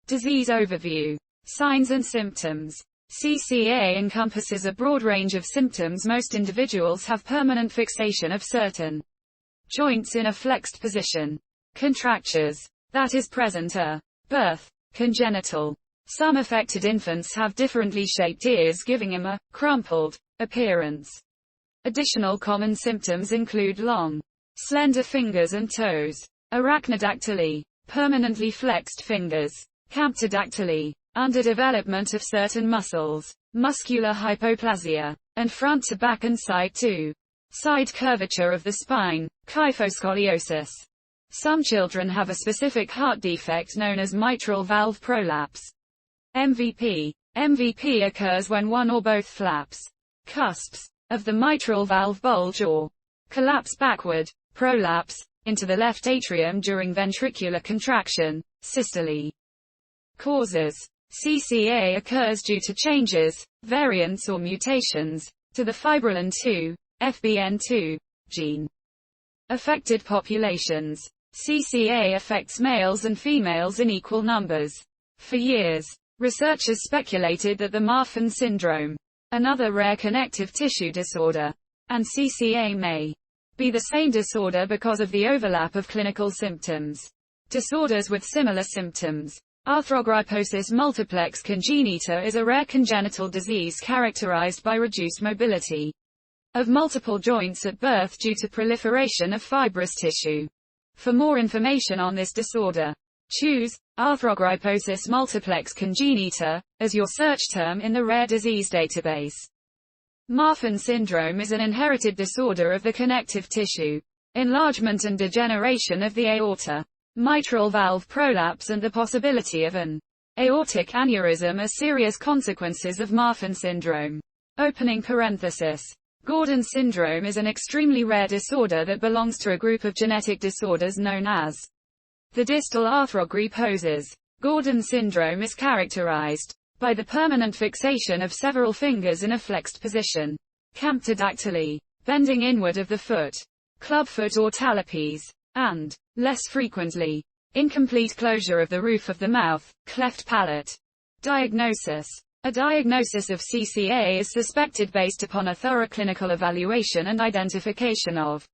Disease overview. Signs and symptoms. CCA encompasses a broad range of symptoms. Most individuals have permanent fixation of certain joints in a flexed position. Contractures. That is present at birth. Congenital. Some affected infants have differently shaped ears, giving them a crumpled appearance. Additional common symptoms include long, slender fingers and toes. Arachnodactyly. Permanently flexed fingers. Camptodactyly. Underdevelopment of certain muscles. Muscular hypoplasia. And front to back and side to side curvature of the spine. Kyphoscoliosis. Some children have a specific heart defect known as mitral valve prolapse. MVP. MVP occurs when one or both flaps, cusps, of the mitral valve bulge or collapse backward, prolapse, into the left atrium during ventricular contraction, systole. Causes. CCA occurs due to changes, variants or mutations, to the fibrillin 2, FBN2, gene. Affected populations. CCA affects males and females in equal numbers. For years, researchers speculated that the Marfan syndrome, another rare connective tissue disorder, and CCA may be the same disorder because of the overlap of clinical symptoms. Disorders with similar symptoms. Arthrogryposis multiplex congenita is a rare congenital disease characterized by reduced mobility of multiple joints at birth due to proliferation of fibrous tissue. For more information on this disorder, choose Arthrogryposis multiplex congenita as your search term in the rare disease database. Marfan syndrome is an inherited disorder of the connective tissue, enlargement and degeneration of the aorta. Mitral valve prolapse and the possibility of an aortic aneurysm are serious consequences of Marfan syndrome. Opening parenthesis. Gordon syndrome is an extremely rare disorder that belongs to a group of genetic disorders known as the distal arthrogryposes. Gordon syndrome is characterized by the permanent fixation of several fingers in a flexed position. Camptodactyly. Bending inward of the foot. Clubfoot or talipes. And, less frequently, incomplete closure of the roof of the mouth, cleft palate. Diagnosis. A diagnosis of CCA is suspected based upon a thorough clinical evaluation and identification of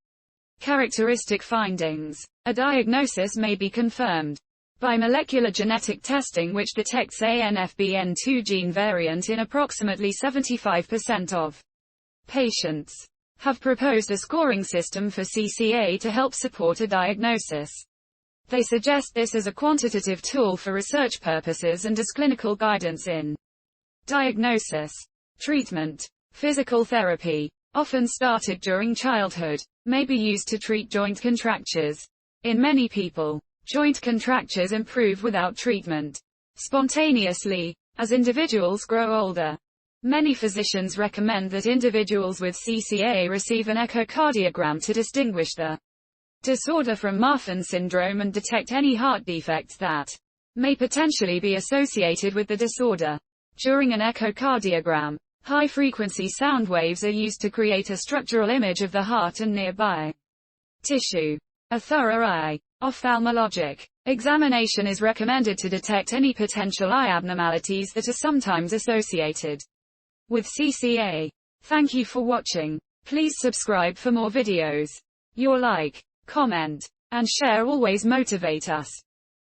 characteristic findings. A diagnosis may be confirmed by molecular genetic testing which detects ANFBN2 gene variant in approximately 75% of patients. Have proposed a scoring system for CCA to help support a diagnosis. They suggest this as a quantitative tool for research purposes and as clinical guidance in diagnosis. Treatment. Physical therapy, often started during childhood, may be used to treat joint contractures. In many people, joint contractures improve without treatment, spontaneously, as individuals grow older. Many physicians recommend that individuals with CCA receive an echocardiogram to distinguish the disorder from Marfan syndrome and detect any heart defects that may potentially be associated with the disorder. During an echocardiogram, high-frequency sound waves are used to create a structural image of the heart and nearby tissue. A thorough eye ophthalmologic examination is recommended to detect any potential eye abnormalities that are sometimes associated with CCA. Thank you for watching. Please subscribe for more videos. Your like, comment, and share always motivate us.